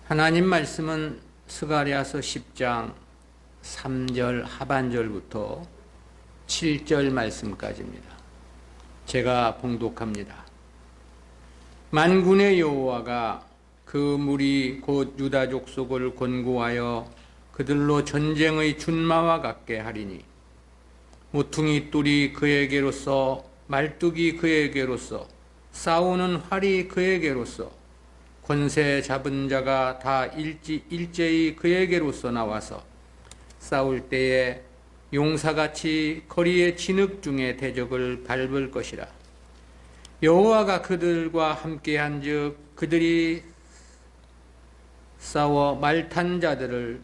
하나님 말씀은 스가랴서 10장 3절 하반절부터 7절 말씀까지입니다. 제가 봉독합니다. 만군의 여호와가 그 무리 곧 유다 족속을 권고하여 그들로 전쟁의 준마와 같게 하리니 모퉁이 뿔이 그에게로서 말뚝이 그에게로서 싸우는 활이 그에게로서 권세 잡은 자가 다 일제히 그에게로서 나와서 싸울 때에 용사같이 거리의 진흙 중에 대적을 밟을 것이라. 여호와가 그들과 함께한즉 그들이 싸워 말탄 자들을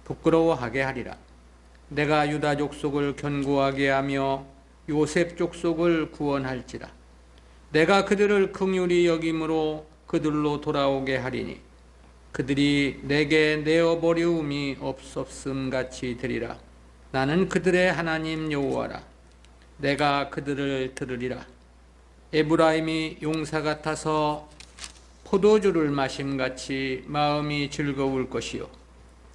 부끄러워하게 하리라. 내가 유다 족속을 견고하게 하며 요셉 족속을 구원할지라. 내가 그들을 긍휼히 여김으로 그들로 돌아오게 하리니 그들이 내게 내어버려움이 없었음 같이 되리라. 나는 그들의 하나님 여호와라. 내가 그들을 들으리라. 에브라임이 용사 같아서 포도주를 마심같이 마음이 즐거울 것이요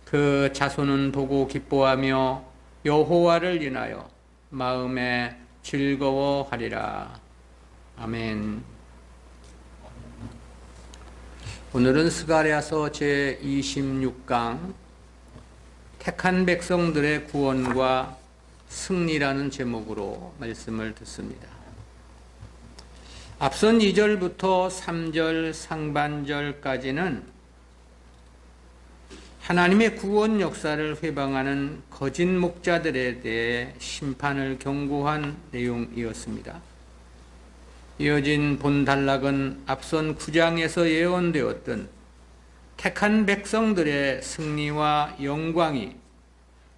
그 자손은 보고 기뻐하며 여호와를 인하여 마음에 즐거워하리라. 아멘. 오늘은 스가랴서 제26강 택한 백성들의 구원과 승리라는 제목으로 말씀을 듣습니다. 앞선 2절부터 3절 상반절까지는 하나님의 구원 역사를 회방하는 거짓 목자들에 대해 심판을 경고한 내용이었습니다. 이어진 본단락은 앞선 9장에서 예언되었던 택한 백성들의 승리와 영광이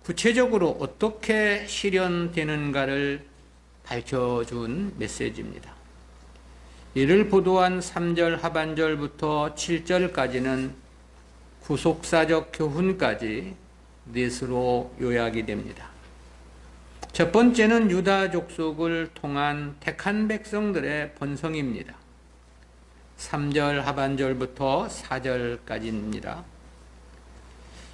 구체적으로 어떻게 실현되는가를 밝혀준 메시지입니다. 이를 보도한 3절 하반절부터 7절까지는 구속사적 교훈까지 넷으로 요약이 됩니다. 첫 번째는 유다 족속을 통한 택한 백성들의 번성입니다. 3절 하반절부터 4절까지입니다.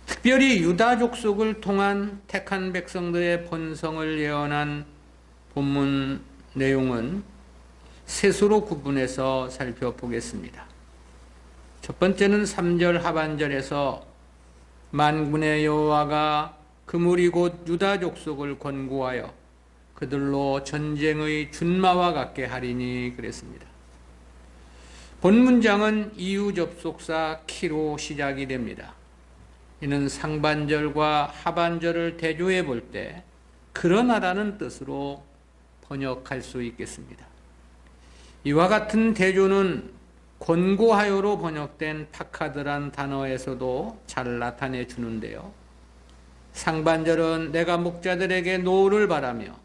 특별히 유다 족속을 통한 택한 백성들의 번성을 예언한 본문 내용은 셋으로 구분해서 살펴보겠습니다. 첫 번째는 3절 하반절에서 만군의 여호와가 그 무리 곧 유다 족속을 권고하여 그들로 전쟁의 준마와 같게 하리니 그랬습니다. 본문장은 이유 접속사 키로 시작이 됩니다. 이는 상반절과 하반절을 대조해 볼 때 그러나라는 뜻으로 번역할 수 있겠습니다. 이와 같은 대조는 권고하여로 번역된 파카드란 단어에서도 잘 나타내 주는데요. 상반절은 내가 목자들에게 노를 바라며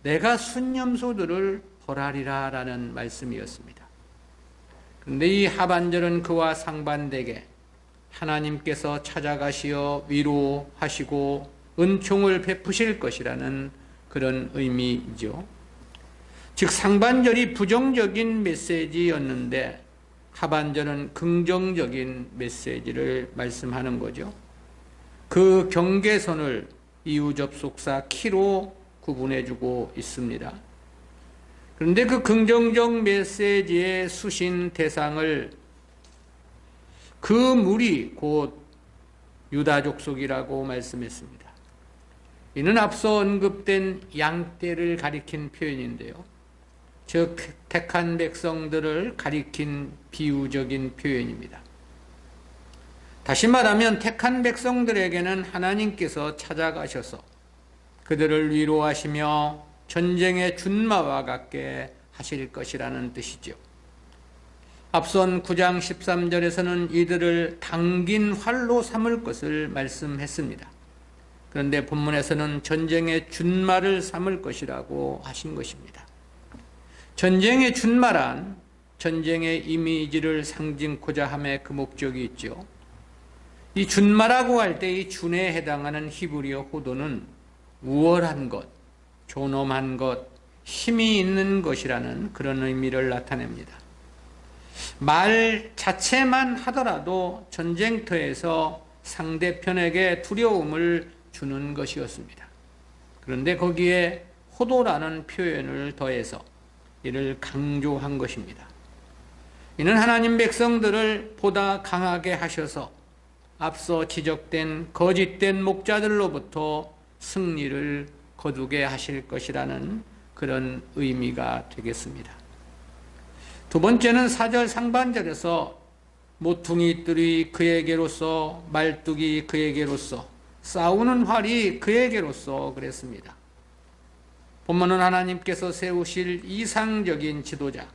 내가 순념소들을 벌하리라 라는 말씀이었습니다. 그런데 이 하반절은 그와 상반되게 하나님께서 찾아가시어 위로하시고 은총을 베푸실 것이라는 그런 의미이죠. 즉 상반절이 부정적인 메시지였는데 하반절은 긍정적인 메시지를 말씀하는 거죠. 그 경계선을 이유 접속사 키로 구분해주고 있습니다. 그런데 그 긍정적 메시지의 수신 대상을 그 무리 곧 유다 족속이라고 말씀했습니다. 이는 앞서 언급된 양떼를 가리킨 표현인데요. 즉 택한 백성들을 가리킨 비유적인 표현입니다. 다시 말하면 택한 백성들에게는 하나님께서 찾아가셔서 그들을 위로하시며 전쟁의 준마와 같게 하실 것이라는 뜻이죠. 앞선 9장 13절에서는 이들을 당긴 활로 삼을 것을 말씀했습니다. 그런데 본문에서는 전쟁의 준마를 삼을 것이라고 하신 것입니다. 전쟁의 준마란 전쟁의 이미지를 상징코자 함의 그 목적이 있죠. 이 준마라고 할 때 이 준에 해당하는 히브리어 호도는 우월한 것, 존엄한 것, 힘이 있는 것이라는 그런 의미를 나타냅니다. 말 자체만 하더라도 전쟁터에서 상대편에게 두려움을 주는 것이었습니다. 그런데 거기에 호도라는 표현을 더해서 이를 강조한 것입니다. 이는 하나님 백성들을 보다 강하게 하셔서 앞서 지적된 거짓된 목자들로부터 승리를 거두게 하실 것이라는 그런 의미가 되겠습니다. 두 번째는 4절 상반절에서 모퉁이들이 그에게로서 말뚝이 그에게로서 싸우는 활이 그에게로서 그랬습니다. 본문은 하나님께서 세우실 이상적인 지도자,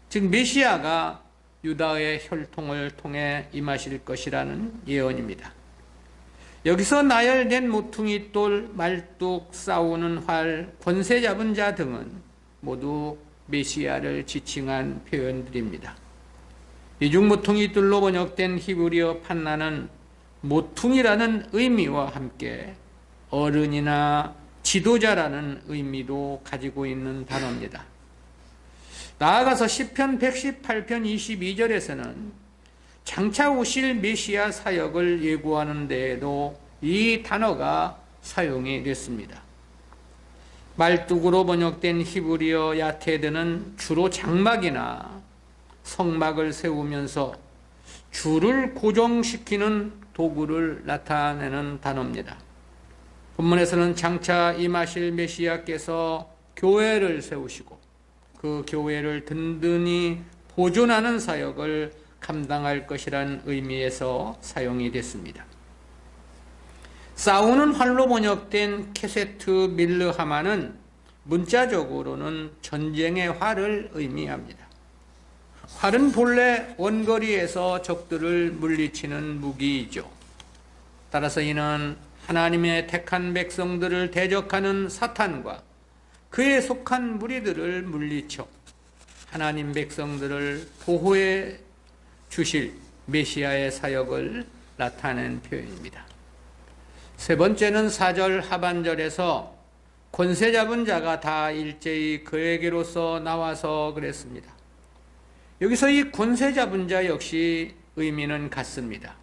즉 메시아가 유다의 혈통을 통해 임하실 것이라는 예언입니다. 여기서 나열된 모퉁이 돌, 말뚝, 싸우는 활, 권세 잡은 자 등은 모두 메시아를 지칭한 표현들입니다. 이중 모퉁이 돌로 번역된 히브리어 판나는 모퉁이라는 의미와 함께 어른이나 지도자라는 의미도 가지고 있는 단어입니다. 나아가서 시편 118편 22절에서는 장차 오실 메시아 사역을 예고하는 데에도 이 단어가 사용이 됐습니다. 말뚝으로 번역된 히브리어 야테드는 주로 장막이나 성막을 세우면서 줄을 고정시키는 도구를 나타내는 단어입니다. 본문에서는 장차 임하실 메시아께서 교회를 세우시고 그 교회를 든든히 보존하는 사역을 감당할 것이란 의미에서 사용이 됐습니다. 싸우는 활로 번역된 케세트 밀르하마는 문자적으로는 전쟁의 활을 의미합니다. 활은 본래 원거리에서 적들을 물리치는 무기이죠. 따라서 이는 하나님의 택한 백성들을 대적하는 사탄과 그에 속한 무리들을 물리쳐 하나님 백성들을 보호해 주실 메시아의 사역을 나타낸 표현입니다. 세 번째는 4절 하반절에서 권세 잡은 자가 다 일제히 그에게로서 나와서 그랬습니다. 여기서 이 권세 잡은 자 역시 의미는 같습니다.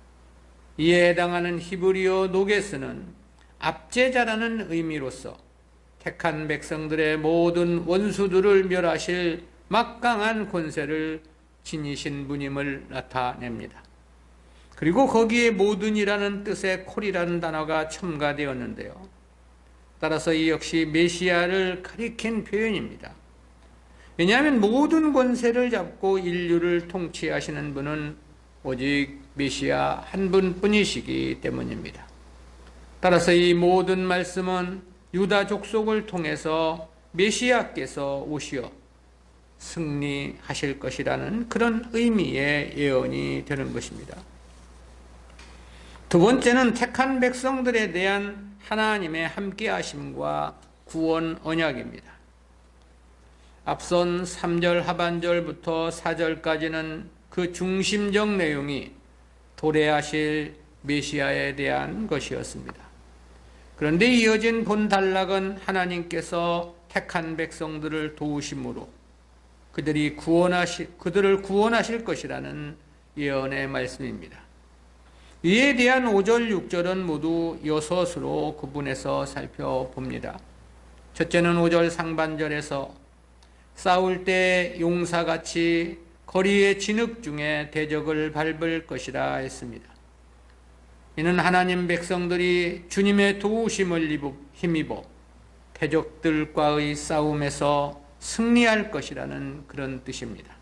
이에 해당하는 히브리어 노게스는 압제자라는 의미로서 택한 백성들의 모든 원수들을 멸하실 막강한 권세를 지니신 분임을 나타냅니다. 그리고 거기에 모든이라는 뜻의 콜이라는 단어가 첨가되었는데요. 따라서 이 역시 메시아를 가리킨 표현입니다. 왜냐하면 모든 권세를 잡고 인류를 통치하시는 분은 오직 메시아 한 분뿐이시기 때문입니다. 따라서 이 모든 말씀은 유다 족속을 통해서 메시아께서 오시어 승리하실 것이라는 그런 의미의 예언이 되는 것입니다. 두 번째는 택한 백성들에 대한 하나님의 함께하심과 구원 언약입니다. 앞선 3절 하반절부터 4절까지는 그 중심적 내용이 도래하실 메시아에 대한 것이었습니다. 그런데 이어진 본 단락은 하나님께서 택한 백성들을 도우심으로 그들을 구원하실 것이라는 예언의 말씀입니다. 이에 대한 5절, 6절은 모두 여섯으로 구분해서 살펴봅니다. 첫째는 5절 상반절에서 싸울 때 용사같이 거리의 진흙 중에 대적을 밟을 것이라 했습니다. 이는 하나님 백성들이 주님의 도우심을 힘입어 대적들과의 싸움에서 승리할 것이라는 그런 뜻입니다.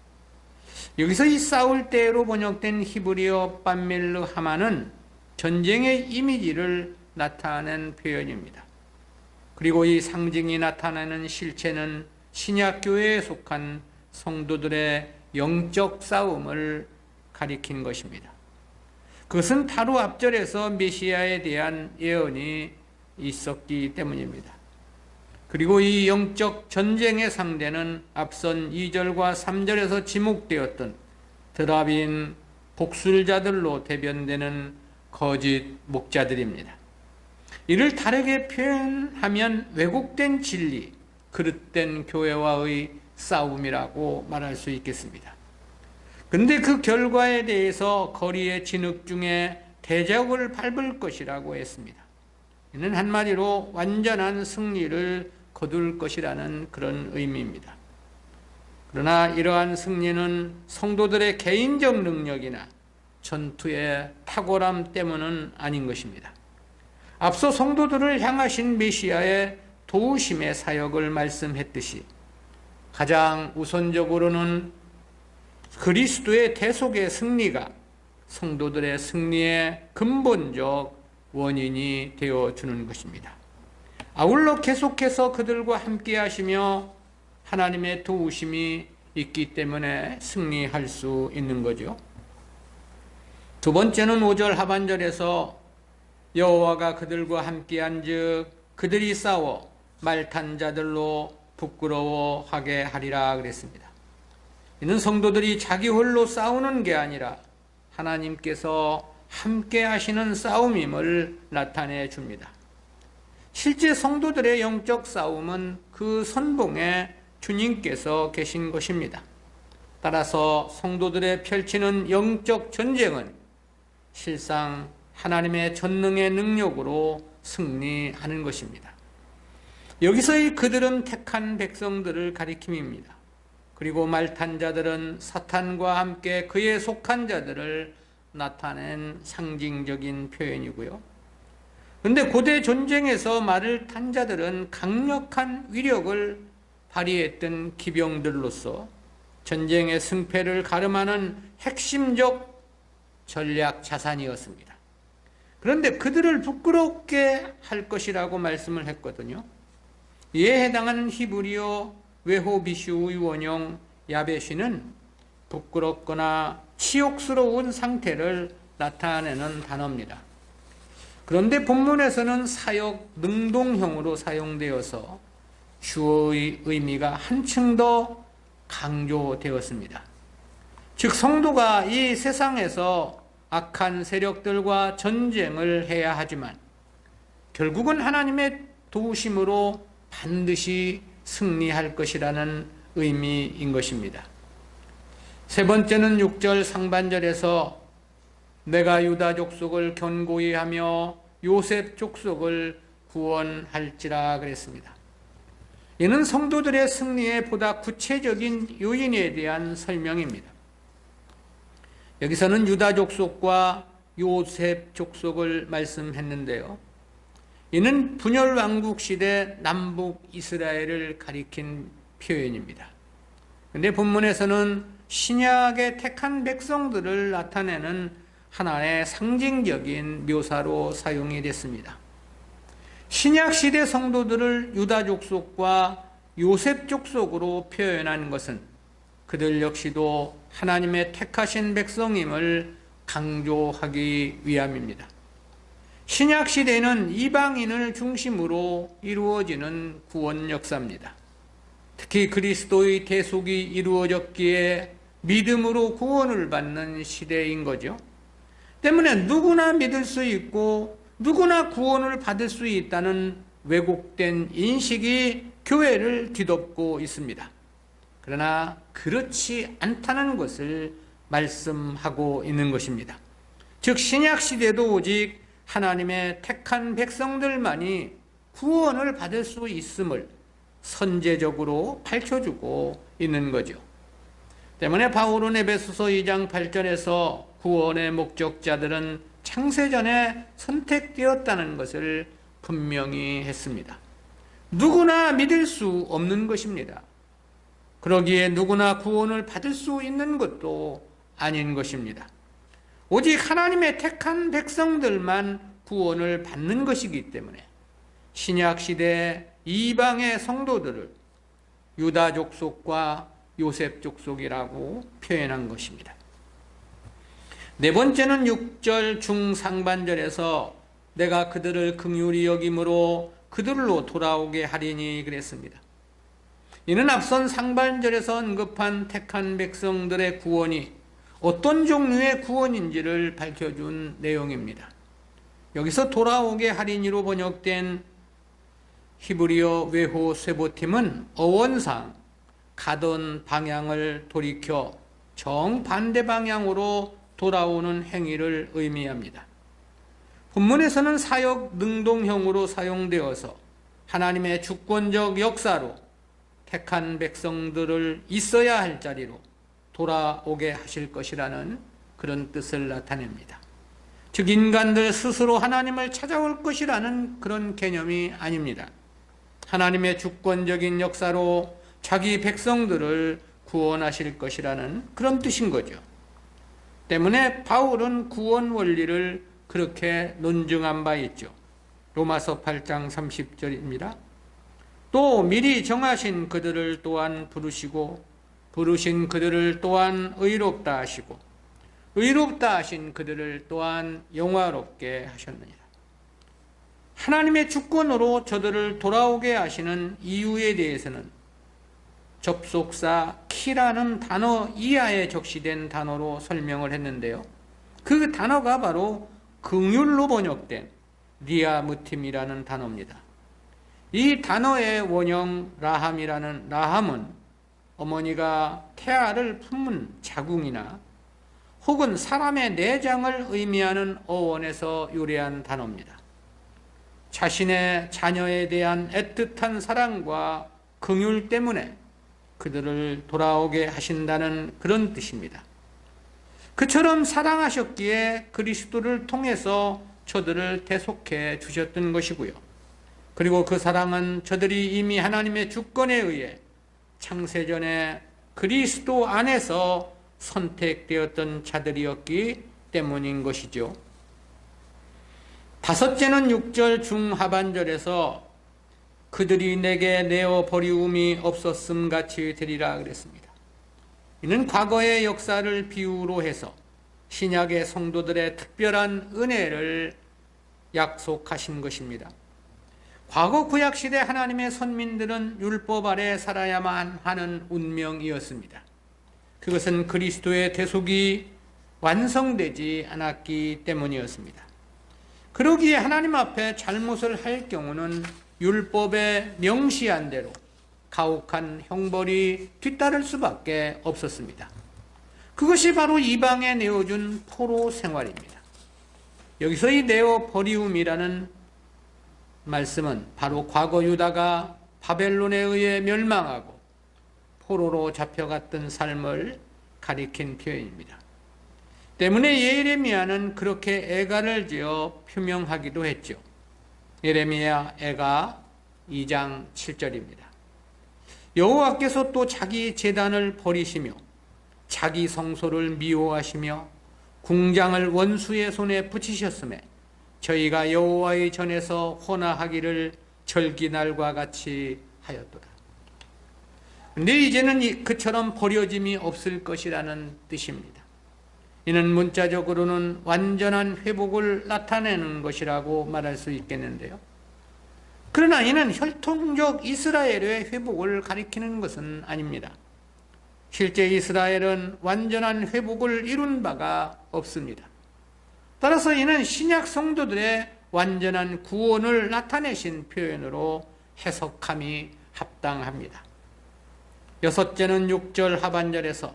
여기서 이 싸울 때로 번역된 히브리어 빤밀르 하마는 전쟁의 이미지를 나타낸 표현입니다. 그리고 이 상징이 나타내는 실체는 신약교회에 속한 성도들의 영적 싸움을 가리킨 것입니다. 그것은 바로 앞절에서 메시아에 대한 예언이 있었기 때문입니다. 그리고 이 영적 전쟁의 상대는 앞선 2절과 3절에서 지목되었던 드라빈 복술자들로 대변되는 거짓 목자들입니다. 이를 다르게 표현하면 왜곡된 진리, 그릇된 교회와의 싸움이라고 말할 수 있겠습니다. 그런데 그 결과에 대해서 거리의 진흙 중에 대적을 밟을 것이라고 했습니다. 이는 한마디로 완전한 승리를 거둘 것이라는 그런 의미입니다. 그러나 이러한 승리는 성도들의 개인적 능력이나 전투의 탁월함 때문은 아닌 것입니다. 앞서 성도들을 향하신 메시아의 도우심의 사역을 말씀했듯이 가장 우선적으로는 그리스도의 대속의 승리가 성도들의 승리의 근본적 원인이 되어주는 것입니다. 아울러 계속해서 그들과 함께 하시며 하나님의 도우심이 있기 때문에 승리할 수 있는 거죠. 두 번째는 5절 하반절에서 여호와가 그들과 함께한즉 그들이 싸워 말탄 자들로 부끄러워하게 하리라 그랬습니다. 이는 성도들이 자기 홀로 싸우는 게 아니라 하나님께서 함께 하시는 싸움임을 나타내 줍니다. 실제 성도들의 영적 싸움은 그 선봉에 주님께서 계신 것입니다. 따라서 성도들의 펼치는 영적 전쟁은 실상 하나님의 전능의 능력으로 승리하는 것입니다. 여기서의 그들은 택한 백성들을 가리킴입니다. 그리고 말탄 자들은 사탄과 함께 그에 속한 자들을 나타낸 상징적인 표현이고요. 그런데 고대 전쟁에서 말을 탄 자들은 강력한 위력을 발휘했던 기병들로서 전쟁의 승패를 가름하는 핵심적 전략 자산이었습니다. 그런데 그들을 부끄럽게 할 것이라고 말씀을 했거든요. 이에 해당하는 히브리어 외호비슈의 원형 야베시는 부끄럽거나 치욕스러운 상태를 나타내는 단어입니다. 그런데 본문에서는 사역 능동형으로 사용되어서 주어의 의미가 한층 더 강조되었습니다. 즉 성도가 이 세상에서 악한 세력들과 전쟁을 해야 하지만 결국은 하나님의 도우심으로 반드시 승리할 것이라는 의미인 것입니다. 세 번째는 6절 상반절에서 내가 유다 족속을 견고히 하며 요셉 족속을 구원할지라 그랬습니다. 이는 성도들의 승리의 보다 구체적인 요인에 대한 설명입니다. 여기서는 유다 족속과 요셉 족속을 말씀했는데요. 이는 분열 왕국 시대 남북 이스라엘을 가리킨 표현입니다. 그런데 본문에서는 신약의 택한 백성들을 나타내는 하나의 상징적인 묘사로 사용이 됐습니다. 신약 시대 성도들을 유다 족속과 요셉 족속으로 표현한 것은 그들 역시도 하나님의 택하신 백성임을 강조하기 위함입니다. 신약 시대는 이방인을 중심으로 이루어지는 구원 역사입니다. 특히 그리스도의 대속이 이루어졌기에 믿음으로 구원을 받는 시대인 거죠. 때문에 누구나 믿을 수 있고 누구나 구원을 받을 수 있다는 왜곡된 인식이 교회를 뒤덮고 있습니다. 그러나 그렇지 않다는 것을 말씀하고 있는 것입니다. 즉 신약 시대도 오직 하나님의 택한 백성들만이 구원을 받을 수 있음을 선제적으로 밝혀주고 있는 거죠. 때문에 바울은 에베소서 2장 8절에서 구원의 목적자들은 창세전에 선택되었다는 것을 분명히 했습니다. 누구나 믿을 수 없는 것입니다. 그러기에 누구나 구원을 받을 수 있는 것도 아닌 것입니다. 오직 하나님의 택한 백성들만 구원을 받는 것이기 때문에 신약시대 이방의 성도들을 유다 족속과 요셉 족속이라고 표현한 것입니다. 네 번째는 6절 중상반절에서 내가 그들을 긍휼히 여김으로 그들로 돌아오게 하리니 그랬습니다. 이는 앞선 상반절에서 언급한 택한 백성들의 구원이 어떤 종류의 구원인지를 밝혀준 내용입니다. 여기서 돌아오게 하리니로 번역된 히브리어 외호 세보팀은 어원상 가던 방향을 돌이켜 정반대 방향으로 돌아오는 행위를 의미합니다. 본문에서는 사역 능동형으로 사용되어서 하나님의 주권적 역사로 택한 백성들을 있어야 할 자리로 돌아오게 하실 것이라는 그런 뜻을 나타냅니다. 즉 인간들 스스로 하나님을 찾아올 것이라는 그런 개념이 아닙니다. 하나님의 주권적인 역사로 자기 백성들을 구원하실 것이라는 그런 뜻인 거죠. 때문에 바울은 구원 원리를 그렇게 논증한 바 있죠. 로마서 8장 30절입니다. 또 미리 정하신 그들을 또한 부르시고 부르신 그들을 또한 의롭다 하시고 의롭다 하신 그들을 또한 영화롭게 하셨느니라. 하나님의 주권으로 저들을 돌아오게 하시는 이유에 대해서는 접속사 키라는 단어 이하에 적시된 단어로 설명을 했는데요. 그 단어가 바로 긍휼로 번역된 리아무팀이라는 단어입니다. 이 단어의 원형 라함은 어머니가 태아를 품은 자궁이나 혹은 사람의 내장을 의미하는 어원에서 유래한 단어입니다. 자신의 자녀에 대한 애틋한 사랑과 긍휼 때문에 그들을 돌아오게 하신다는 그런 뜻입니다. 그처럼 사랑하셨기에 그리스도를 통해서 저들을 대속해 주셨던 것이고요. 그리고 그 사랑은 저들이 이미 하나님의 주권에 의해 창세전에 그리스도 안에서 선택되었던 자들이었기 때문인 것이죠. 다섯째는 6절 중하반절에서 그들이 내게 내어 버리움이 없었음 같이 되리라 그랬습니다. 이는 과거의 역사를 비유로 해서 신약의 성도들의 특별한 은혜를 약속하신 것입니다. 과거 구약시대 하나님의 선민들은 율법 아래 살아야만 하는 운명이었습니다. 그것은 그리스도의 대속이 완성되지 않았기 때문이었습니다. 그러기에 하나님 앞에 잘못을 할 경우는 율법에 명시한 대로 가혹한 형벌이 뒤따를 수밖에 없었습니다. 그것이 바로 이방에 내어준 포로 생활입니다. 여기서 이 내어 버리움이라는 말씀은 바로 과거 유다가 바벨론에 의해 멸망하고 포로로 잡혀갔던 삶을 가리킨 표현입니다. 때문에 예레미야는 그렇게 애가를 지어 표명하기도 했죠. 예레미야 애가 2장 7절입니다. 여호와께서 또 자기 제단을 버리시며 자기 성소를 미워하시며 궁장을 원수의 손에 붙이셨음에 저희가 여호와의 전에서 혼화하기를 절기날과 같이 하였도다. 근데 이제는 그처럼 버려짐이 없을 것이라는 뜻입니다. 이는 문자적으로는 완전한 회복을 나타내는 것이라고 말할 수 있겠는데요. 그러나 이는 혈통적 이스라엘의 회복을 가리키는 것은 아닙니다. 실제 이스라엘은 완전한 회복을 이룬 바가 없습니다. 따라서 이는 신약 성도들의 완전한 구원을 나타내신 표현으로 해석함이 합당합니다. 여섯째는 6절 하반절에서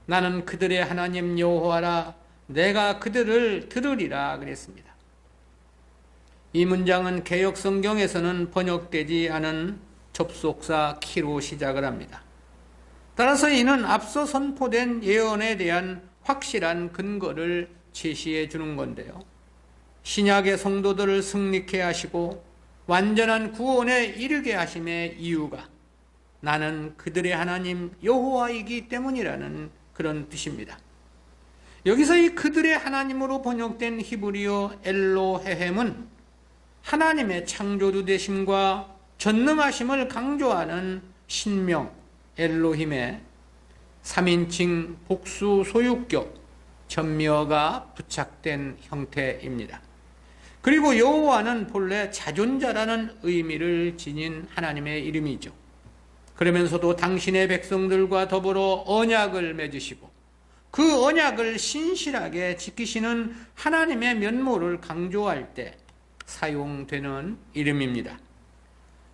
나는 그들의 하나님 여호와라 내가 그들을 들으리라 그랬습니다. 이 문장은 개역 성경에서는 번역되지 않은 접속사 키로 시작을 합니다. 따라서 이는 앞서 선포된 예언에 대한 확실한 근거를 제시해 주는 건데요. 신약의 성도들을 승리케 하시고 완전한 구원에 이르게 하심의 이유가 나는 그들의 하나님 여호와이기 때문이라는 그런 뜻입니다. 여기서 이 그들의 하나님으로 번역된 히브리어 엘로헤헴은 하나님의 창조주 되심과 전능하심을 강조하는 신명 엘로힘의 3인칭 복수 소유격 전미어가 부착된 형태입니다. 그리고 여호와는 본래 자존자라는 의미를 지닌 하나님의 이름이죠. 그러면서도 당신의 백성들과 더불어 언약을 맺으시고 그 언약을 신실하게 지키시는 하나님의 면모를 강조할 때 사용되는 이름입니다.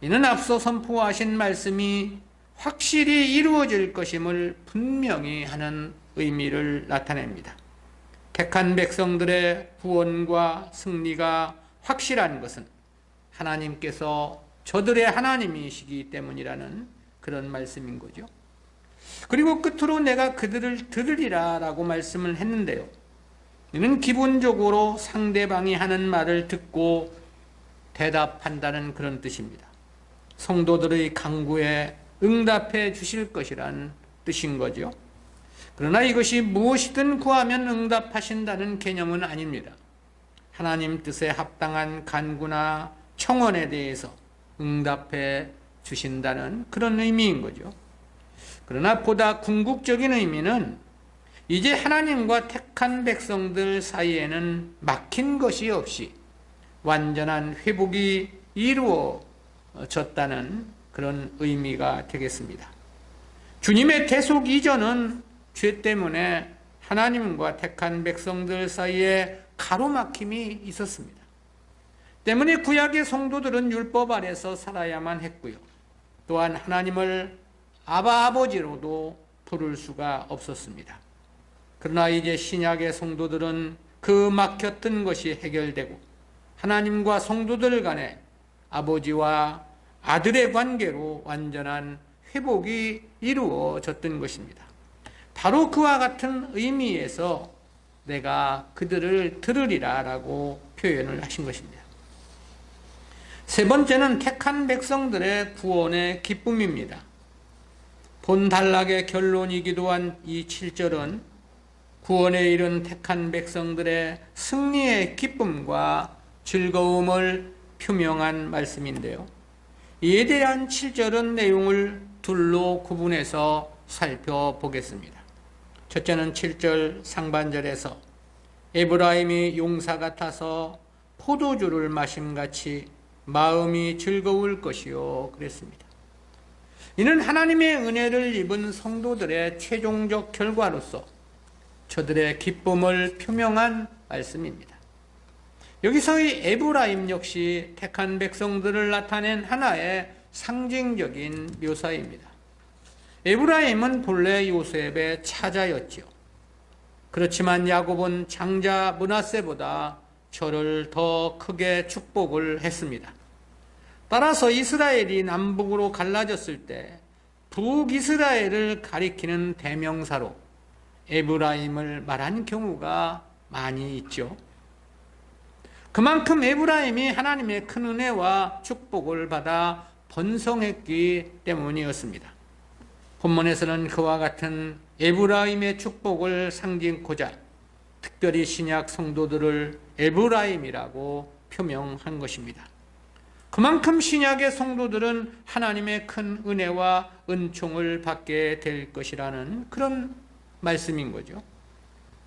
이는 앞서 선포하신 말씀이 확실히 이루어질 것임을 분명히 하는 의미를 나타냅니다. 택한 백성들의 구원과 승리가 확실한 것은 하나님께서 저들의 하나님이시기 때문이라는 그런 말씀인 거죠. 그리고 끝으로 내가 그들을 들으리라 라고 말씀을 했는데요. 이는 기본적으로 상대방이 하는 말을 듣고 대답한다는 그런 뜻입니다. 성도들의 간구에 응답해 주실 것이란 뜻인 거죠. 그러나 이것이 무엇이든 구하면 응답하신다는 개념은 아닙니다. 하나님 뜻에 합당한 간구나 청원에 대해서 응답해 주신다는 그런 의미인 거죠. 그러나 보다 궁극적인 의미는 이제 하나님과 택한 백성들 사이에는 막힌 것이 없이 완전한 회복이 이루어졌다는 그런 의미가 되겠습니다. 주님의 대속 이전은 죄 때문에 하나님과 택한 백성들 사이에 가로막힘이 있었습니다. 때문에 구약의 성도들은 율법 아래서 살아야만 했고요. 또한 하나님을 아버지로도 부를 수가 없었습니다. 그러나 이제 신약의 성도들은 그 막혔던 것이 해결되고 하나님과 성도들 간에 아버지와 아들의 관계로 완전한 회복이 이루어졌던 것입니다. 바로 그와 같은 의미에서 내가 그들을 들으리라 라고 표현을 하신 것입니다. 세 번째는 택한 백성들의 구원의 기쁨입니다. 본 단락의 결론이기도 한 이 7절은 구원에 이른 택한 백성들의 승리의 기쁨과 즐거움을 표명한 말씀인데요. 이에 대한 7절은 내용을 둘로 구분해서 살펴보겠습니다. 첫째는 7절 상반절에서 에브라임이 용사 같아서 포도주를 마심같이 마음이 즐거울 것이요 그랬습니다. 이는 하나님의 은혜를 입은 성도들의 최종적 결과로서 저들의 기쁨을 표명한 말씀입니다. 여기서의 에브라임 역시 택한 백성들을 나타낸 하나의 상징적인 묘사입니다. 에브라임은 본래 요셉의 차자였지요. 그렇지만 야곱은 장자 므낫세보다 저를 더 크게 축복을 했습니다. 따라서 이스라엘이 남북으로 갈라졌을 때 북이스라엘을 가리키는 대명사로 에브라임을 말한 경우가 많이 있죠. 그만큼 에브라임이 하나님의 큰 은혜와 축복을 받아 번성했기 때문이었습니다. 본문에서는 그와 같은 에브라임의 축복을 상징코자 특별히 신약 성도들을 에브라임이라고 표명한 것입니다. 그만큼 신약의 성도들은 하나님의 큰 은혜와 은총을 받게 될 것이라는 그런 말씀인 거죠.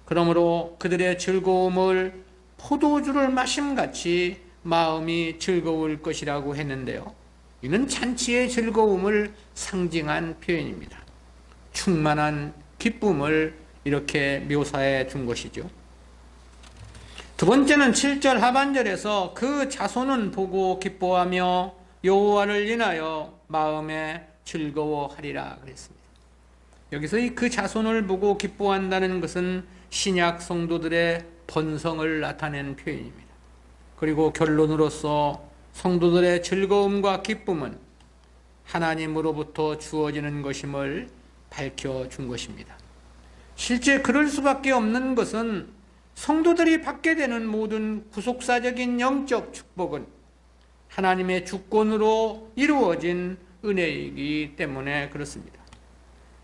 그러므로 그들의 즐거움을 포도주를 마심같이 마음이 즐거울 것이라고 했는데요. 이는 잔치의 즐거움을 상징한 표현입니다. 충만한 기쁨을 이렇게 묘사해 준 것이죠. 두 번째는 7절 하반절에서 그 자손은 보고 기뻐하며 여호와를 인하여 마음에 즐거워하리라 그랬습니다. 여기서 그 자손을 보고 기뻐한다는 것은 신약 성도들의 번성을 나타낸 표현입니다. 그리고 결론으로서 성도들의 즐거움과 기쁨은 하나님으로부터 주어지는 것임을 밝혀준 것입니다. 실제 그럴 수밖에 없는 것은 성도들이 받게 되는 모든 구속사적인 영적 축복은 하나님의 주권으로 이루어진 은혜이기 때문에 그렇습니다.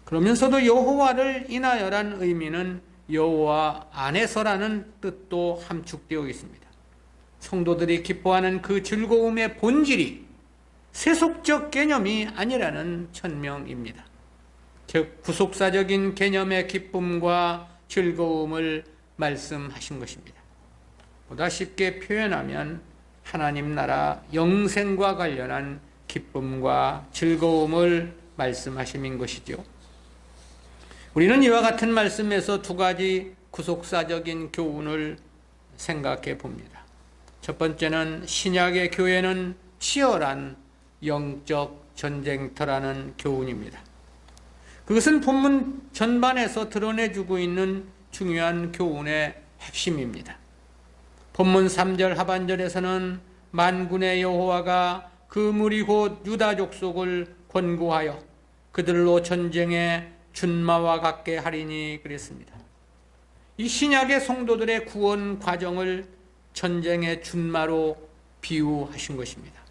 그러면서도 여호와를 인하여란 의미는 여호와 안에서라는 뜻도 함축되어 있습니다. 성도들이 기뻐하는 그 즐거움의 본질이 세속적 개념이 아니라는 천명입니다. 즉 구속사적인 개념의 기쁨과 즐거움을 말씀하신 것입니다. 보다 쉽게 표현하면 하나님 나라 영생과 관련한 기쁨과 즐거움을 말씀하심인 것이죠. 우리는 이와 같은 말씀에서 두 가지 구속사적인 교훈을 생각해 봅니다. 첫 번째는 신약의 교회는 치열한 영적 전쟁터라는 교훈입니다. 그것은 본문 전반에서 드러내주고 있는 중요한 교훈의 핵심입니다. 본문 3절 하반절에서는 만군의 여호와가 그 무리 곧 유다 족속을 권고하여 그들로 전쟁에 준마와 같게 하리니 그랬습니다. 이 신약의 성도들의 구원 과정을 전쟁의 준마로 비유하신 것입니다.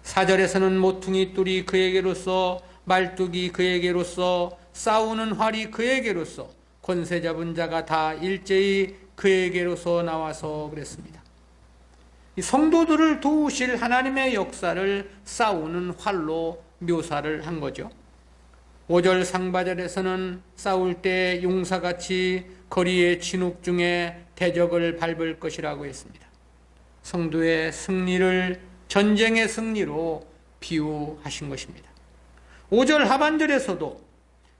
4절에서는 모퉁이 뿔이 그에게로서 말뚝이 그에게로서 싸우는 활이 그에게로서 권세 잡은 자가 다 일제히 그에게로서 나와서 그랬습니다. 이 성도들을 도우실 하나님의 역사를 싸우는 활로 묘사를 한 거죠. 5절 상바절에서는 싸울 때 용사같이 거리의 진흙 중에 대적을 밟을 것이라고 했습니다. 성도의 승리를 전쟁의 승리로 비유하신 것입니다. 5절 하반절에서도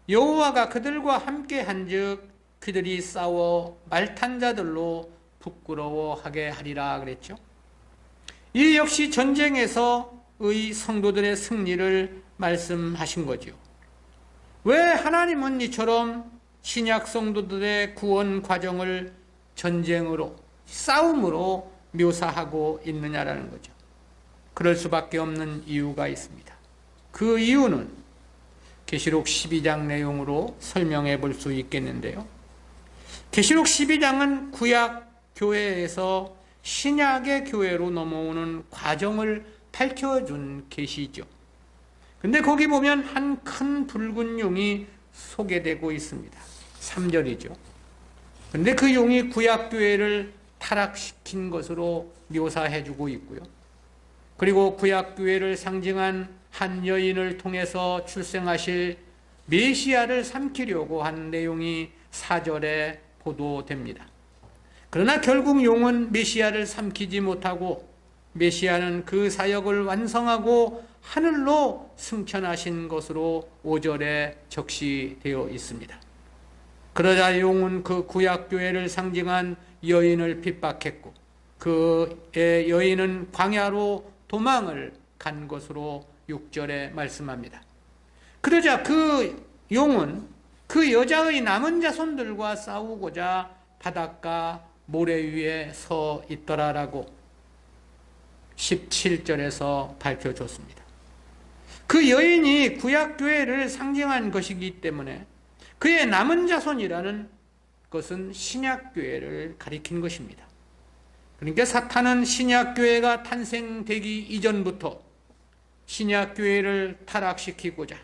여호와가 그들과 함께 한즉 그들이 싸워 말탄 자들로 부끄러워하게 하리라 그랬죠. 이 역시 전쟁에서의 성도들의 승리를 말씀하신 거죠. 왜 하나님은 이처럼 신약 성도들의 구원 과정을 전쟁으로, 싸움으로 묘사하고 있느냐라는 거죠. 그럴 수밖에 없는 이유가 있습니다. 그 이유는 계시록 12장 내용으로 설명해 볼 수 있겠는데요. 계시록 12장은 구약 교회에서 신약의 교회로 넘어오는 과정을 밝혀준 계시죠. 근데 거기 보면 한 큰 붉은 용이 소개되고 있습니다. 3절이죠. 근데 그 용이 구약 교회를 타락시킨 것으로 묘사해주고 있고요. 그리고 구약 교회를 상징한 한 여인을 통해서 출생하실 메시아를 삼키려고 한 내용이 4절에 보도됩니다. 그러나 결국 용은 메시아를 삼키지 못하고 메시아는 그 사역을 완성하고 하늘로 승천하신 것으로 5절에 적시되어 있습니다. 그러자 용은 그 구약교회를 상징한 여인을 핍박했고 그 여인은 광야로 도망을 간 것으로 6절에 말씀합니다. 그러자 그 용은 그 여자의 남은 자손들과 싸우고자 바닷가 모래 위에 서 있더라라고 17절에서 밝혀줬습니다. 그 여인이 구약교회를 상징한 것이기 때문에 그의 남은 자손이라는 것은 신약교회를 가리킨 것입니다. 그러니까 사탄은 신약교회가 탄생되기 이전부터 신약교회를 타락시키고자,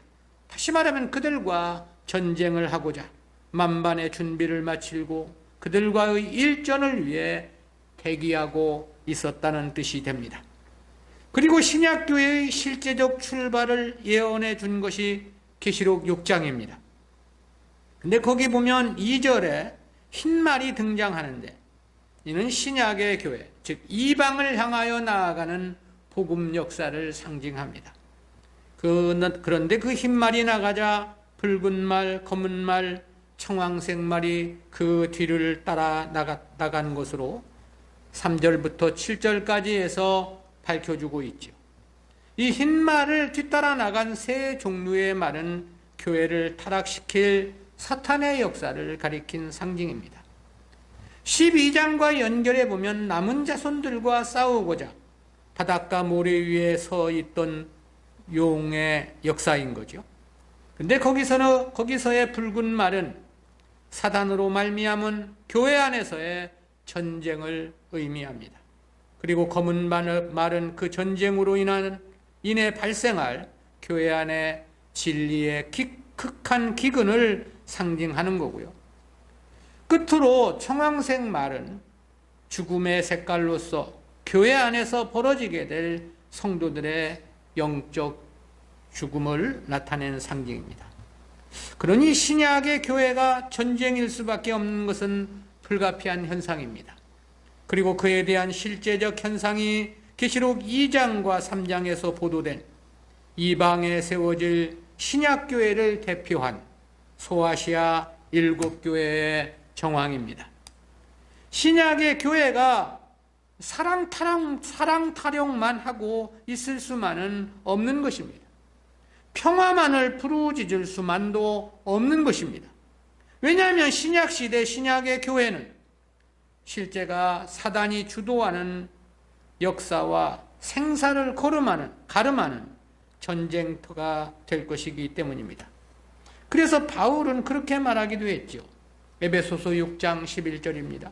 다시 말하면 그들과 전쟁을 하고자 만반의 준비를 마치고 그들과의 일전을 위해 대기하고 있었다는 뜻이 됩니다. 그리고 신약교회의 실제적 출발을 예언해 준 것이 계시록 6장입니다. 근데 거기 보면 2절에 흰말이 등장하는데 이는 신약의 교회, 즉 이방을 향하여 나아가는 복음 역사를 상징합니다. 그런데 그 흰말이 나가자 붉은 말, 검은 말, 청황색 말이 그 뒤를 따라 나간 것으로 3절부터 7절까지 해서 밝혀주고 있죠. 이 흰말을 뒤따라 나간 세 종류의 말은 교회를 타락시킬 사탄의 역사를 가리킨 상징입니다. 12장과 연결해 보면 남은 자손들과 싸우고자 바닷가 모래 위에 서 있던 용의 역사인 거죠. 근데 거기서의 붉은 말은 사단으로 말미암은 교회 안에서의 전쟁을 의미합니다. 그리고 검은 말은 그 전쟁으로 인해 발생할 교회 안에 진리의 극한 기근을 상징하는 거고요. 끝으로 청황색 말은 죽음의 색깔로서 교회 안에서 벌어지게 될 성도들의 영적 죽음을 나타내는 상징입니다. 그러니 신약의 교회가 전쟁일 수밖에 없는 것은 불가피한 현상입니다. 그리고 그에 대한 실제적 현상이 계시록 2장과 3장에서 보도된 이방에 세워질 신약교회를 대표한 소아시아 7교회의 정황입니다. 신약의 교회가 사랑 타령만 하고 있을 수만은 없는 것입니다. 평화만을 부르짖을 수만도 없는 것입니다. 왜냐하면 신약시대 신약의 교회는 실제가 사단이 주도하는 역사와 생사를 가름하는 전쟁터가 될 것이기 때문입니다. 그래서 바울은 그렇게 말하기도 했죠. 에베소서 6장 11절입니다.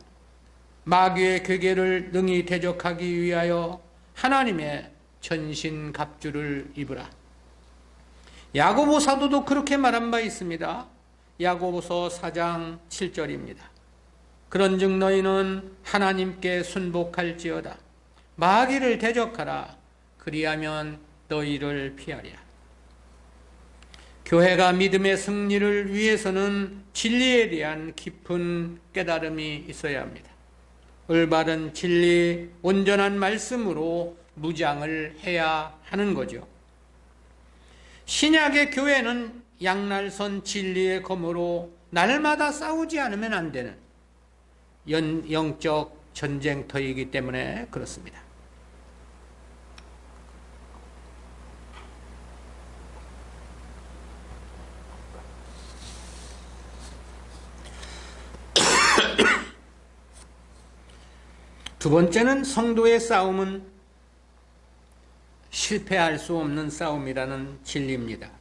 마귀의 괴계를 능히 대적하기 위하여 하나님의 전신갑주를 입으라. 야고보 사도도 그렇게 말한 바 있습니다. 야고보서 4장 7절입니다. 그런즉 너희는 하나님께 순복할지어다. 마귀를 대적하라. 그리하면 너희를 피하리라. 교회가 믿음의 승리를 위해서는 진리에 대한 깊은 깨달음이 있어야 합니다. 올바른 진리, 온전한 말씀으로 무장을 해야 하는 거죠. 신약의 교회는 양날선 진리의 검으로 날마다 싸우지 않으면 안 되는 영적 전쟁터이기 때문에 그렇습니다. 두 번째는 성도의 싸움은 실패할 수 없는 싸움이라는 진리입니다.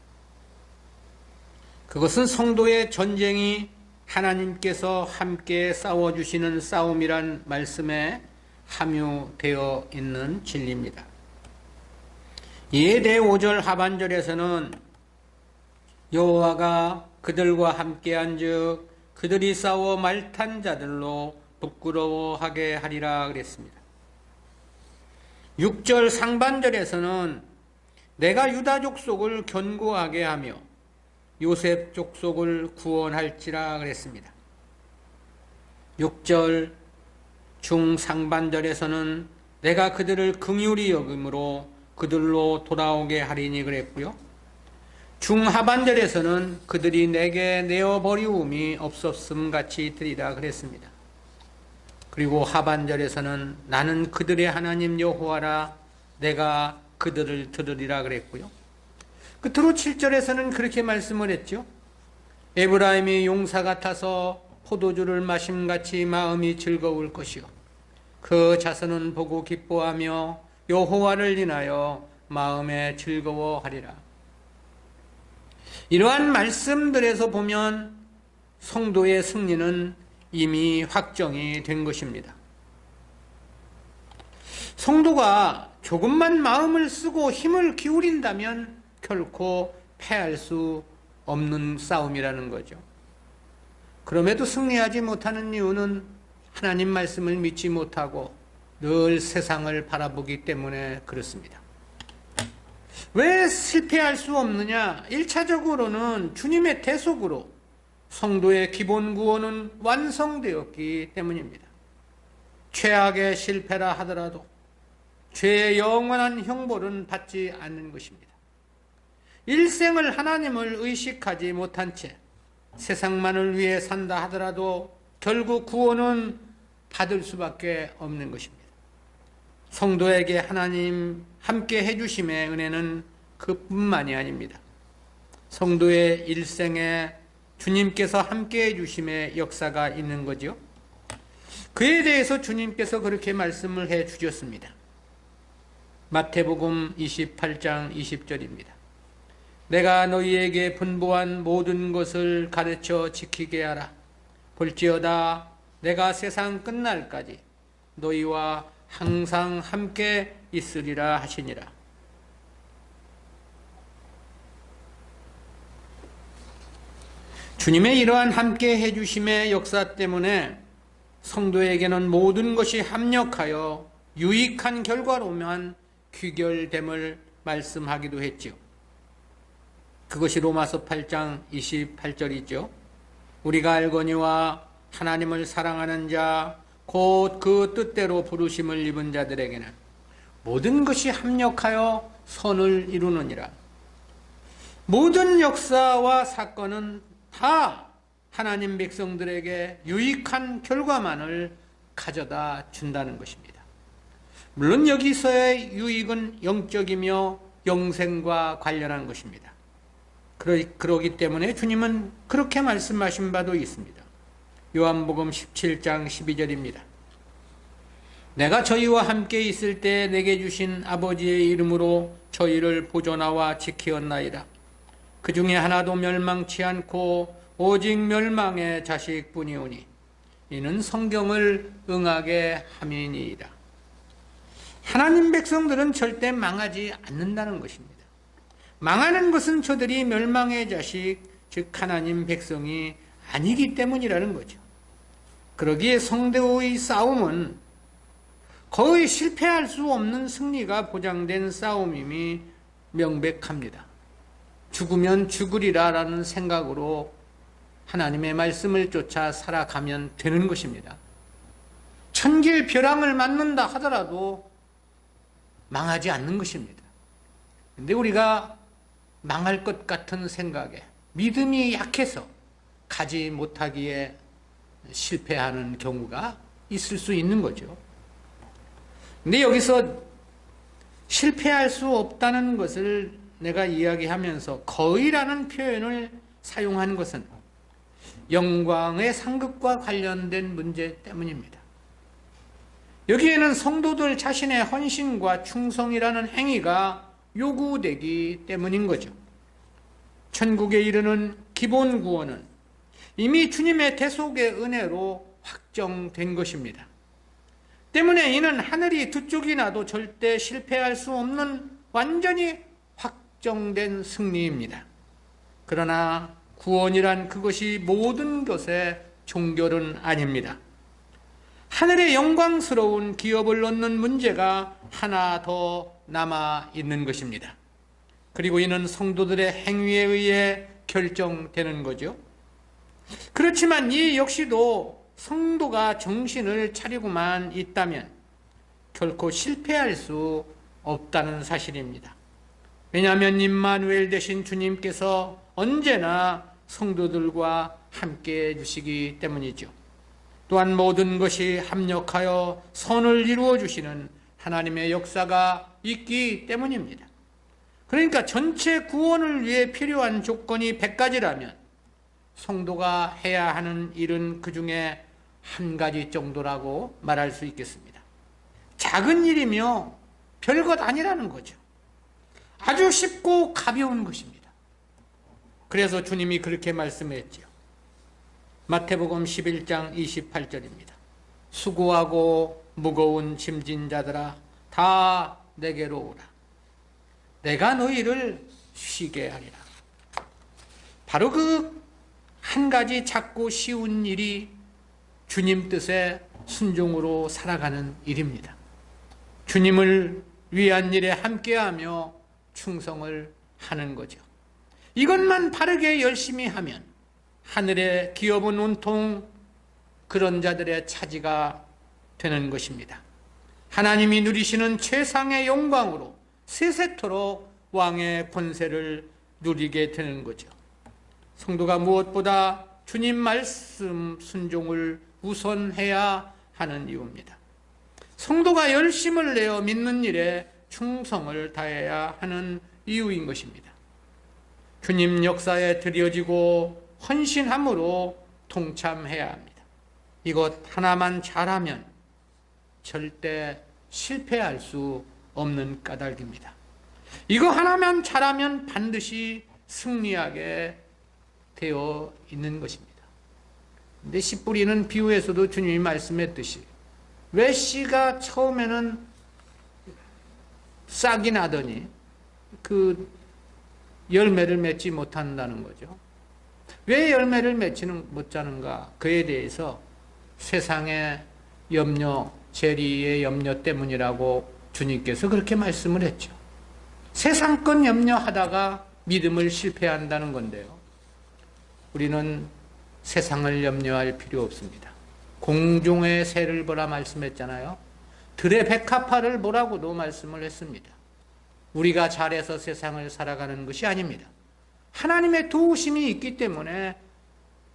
그것은 성도의 전쟁이 하나님께서 함께 싸워주시는 싸움이란 말씀에 함유되어 있는 진리입니다. 이에 대해 5절 하반절에서는 여호와가 그들과 함께한즉 그들이 싸워 말탄 자들로 부끄러워하게 하리라 그랬습니다. 6절 상반절에서는 내가 유다 족속을 견고하게 하며 요셉 족속을 구원할지라 그랬습니다. 6절 중상반절에서는 내가 그들을 긍휼히 여김으로 그들로 돌아오게 하리니 그랬고요. 중하반절에서는 그들이 내게 내어버리움이 없었음 같이 되리라 그랬습니다. 그리고 하반절에서는 나는 그들의 하나님 여호와라 내가 그들을 들으리라 그랬고요. 끝으로 7절에서는 그렇게 말씀을 했죠. 에브라임이 용사 같아서 포도주를 마심같이 마음이 즐거울 것이요 그 자손은 보고 기뻐하며 여호와를 인하여 마음에 즐거워하리라. 이러한 말씀들에서 보면 성도의 승리는 이미 확정이 된 것입니다. 성도가 조금만 마음을 쓰고 힘을 기울인다면 결코 패할 수 없는 싸움이라는 거죠. 그럼에도 승리하지 못하는 이유는 하나님 말씀을 믿지 못하고 늘 세상을 바라보기 때문에 그렇습니다. 왜 실패할 수 없느냐? 1차적으로는 주님의 대속으로 성도의 기본 구원은 완성되었기 때문입니다. 최악의 실패라 하더라도 죄의 영원한 형벌은 받지 않는 것입니다. 일생을 하나님을 의식하지 못한 채 세상만을 위해 산다 하더라도 결국 구원은 받을 수밖에 없는 것입니다. 성도에게 하나님 함께 해주심의 은혜는 그뿐만이 아닙니다. 성도의 일생에 주님께서 함께 해주심의 역사가 있는 거죠. 그에 대해서 주님께서 그렇게 말씀을 해 주셨습니다. 마태복음 28장 20절입니다. 내가 너희에게 분부한 모든 것을 가르쳐 지키게 하라. 볼지어다 내가 세상 끝날까지 너희와 항상 함께 있으리라 하시니라. 주님의 이러한 함께 해주심의 역사 때문에 성도에게는 모든 것이 합력하여 유익한 결과로만 귀결됨을 말씀하기도 했지요. 그것이 로마서 8장 28절이죠. 우리가 알거니와 하나님을 사랑하는 자 곧 그 뜻대로 부르심을 입은 자들에게는 모든 것이 합력하여 선을 이루느니라. 모든 역사와 사건은 다 하나님 백성들에게 유익한 결과만을 가져다 준다는 것입니다. 물론 여기서의 유익은 영적이며 영생과 관련한 것입니다. 그러기 때문에 주님은 그렇게 말씀하신 바도 있습니다. 요한복음 17장 12절입니다. 내가 저희와 함께 있을 때 내게 주신 아버지의 이름으로 저희를 보존하와 지키었나이다. 그 중에 하나도 멸망치 않고 오직 멸망의 자식뿐이오니 이는 성경을 응하게 함이니이다. 하나님 백성들은 절대 망하지 않는다는 것입니다. 망하는 것은 저들이 멸망의 자식, 즉 하나님 백성이 아니기 때문이라는 거죠. 그러기에 성도의 싸움은 거의 실패할 수 없는 승리가 보장된 싸움임이 명백합니다. 죽으면 죽으리라 라는 생각으로 하나님의 말씀을 쫓아 살아가면 되는 것입니다. 천길 벼랑을 맞는다 하더라도 망하지 않는 것입니다. 그런데 우리가 망할 것 같은 생각에 믿음이 약해서 가지 못하기에 실패하는 경우가 있을 수 있는 거죠. 근데 여기서 실패할 수 없다는 것을 내가 이야기하면서 거의라는 표현을 사용한 것은 영광의 상급과 관련된 문제 때문입니다. 여기에는 성도들 자신의 헌신과 충성이라는 행위가 요구되기 때문인 거죠. 천국에 이르는 기본 구원은 이미 주님의 대속의 은혜로 확정된 것입니다. 때문에 이는 하늘이 두 쪽이 나도 절대 실패할 수 없는 완전히 확정된 승리입니다. 그러나 구원이란 그것이 모든 것의 종결은 아닙니다. 하늘의 영광스러운 기업을 얻는 문제가 하나 더 남아 있는 것입니다. 그리고 이는 성도들의 행위에 의해 결정되는 거죠. 그렇지만 이 역시도 성도가 정신을 차리고만 있다면 결코 실패할 수 없다는 사실입니다. 왜냐하면 임마누엘 되신 주님께서 언제나 성도들과 함께 해주시기 때문이죠. 또한 모든 것이 합력하여 선을 이루어 주시는 하나님의 역사가 있기 때문입니다. 그러니까 전체 구원을 위해 필요한 조건이 100가지라면 성도가 해야 하는 일은 그 중에 한 가지 정도라고 말할 수 있겠습니다. 작은 일이며 별것 아니라는 거죠. 아주 쉽고 가벼운 것입니다. 그래서 주님이 그렇게 말씀했죠. 마태복음 11장 28절입니다. 수고하고 무거운 짐진 자들아 다 내게로 오라. 내가 너희를 쉬게 하리라. 바로 그 한 가지 작고 쉬운 일이 주님 뜻에 순종으로 살아가는 일입니다. 주님을 위한 일에 함께하며 충성을 하는 거죠. 이것만 바르게 열심히 하면 하늘의 기업은 온통 그런 자들의 차지가 되는 것입니다. 하나님이 누리시는 최상의 영광으로 세세토록 왕의 권세를 누리게 되는 거죠. 성도가 무엇보다 주님 말씀 순종을 우선해야 하는 이유입니다. 성도가 열심을 내어 믿는 일에 충성을 다해야 하는 이유인 것입니다. 주님 역사에 드려지고 헌신함으로 동참해야 합니다. 이것 하나만 잘하면 절대 실패할 수 없는 까닭입니다. 이거 하나만 잘하면 반드시 승리하게 되어 있는 것입니다. 근데 씨 뿌리는 비유에서도 주님이 말씀했듯이 왜 씨가 처음에는 싹이 나더니 그 열매를 맺지 못한다는 거죠. 왜 열매를 맺지는 못하는가? 그에 대해서 세상의 염려, 재리의 염려 때문이라고 주님께서 그렇게 말씀을 했죠. 세상권 염려하다가 믿음을 실패한다는 건데요. 우리는 세상을 염려할 필요 없습니다. 공중의 새를 보라 말씀했잖아요. 들의 백합화를 보라고도 말씀을 했습니다. 우리가 잘해서 세상을 살아가는 것이 아닙니다. 하나님의 도우심이 있기 때문에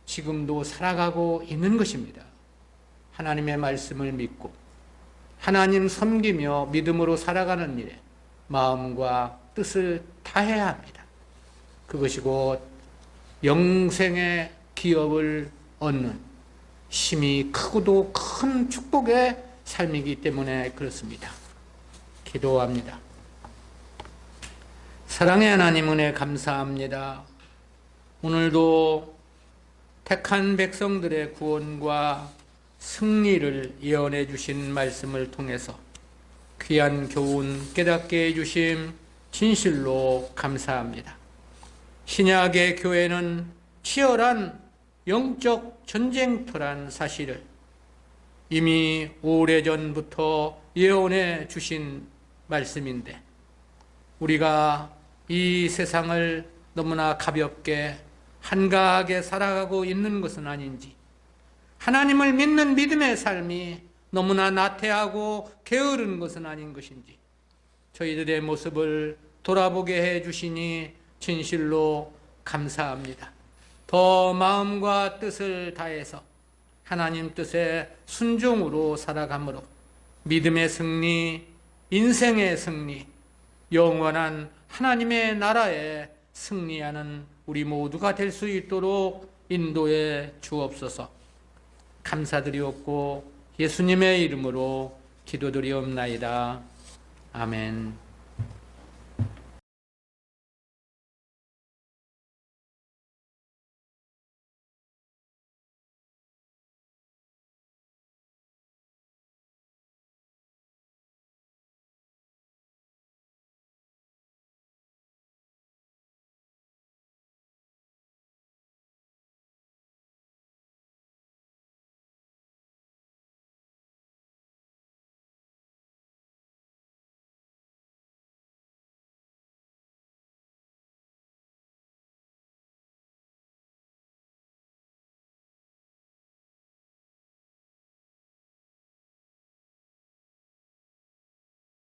지금도 살아가고 있는 것입니다. 하나님의 말씀을 믿고 하나님 섬기며 믿음으로 살아가는 일에 마음과 뜻을 다해야 합니다. 그것이 곧 영생의 기업을 얻는 힘이 크고도 큰 축복의 삶이기 때문에 그렇습니다. 기도합니다. 사랑의 하나님, 은혜 감사합니다. 오늘도 택한 백성들의 구원과 승리를 예언해 주신 말씀을 통해서 귀한 교훈 깨닫게 해주심 진실로 감사합니다. 신약의 교회는 치열한 영적 전쟁터란 사실을 이미 오래전부터 예언해 주신 말씀인데, 우리가 이 세상을 너무나 가볍게 한가하게 살아가고 있는 것은 아닌지, 하나님을 믿는 믿음의 삶이 너무나 나태하고 게으른 것은 아닌 것인지 저희들의 모습을 돌아보게 해 주시니 진실로 감사합니다. 더 마음과 뜻을 다해서 하나님 뜻에 순종으로 살아가므로 믿음의 승리, 인생의 승리, 영원한 하나님의 나라에 승리하는 우리 모두가 될 수 있도록 인도해 주옵소서. 감사드리옵고 예수님의 이름으로 기도드리옵나이다. 아멘.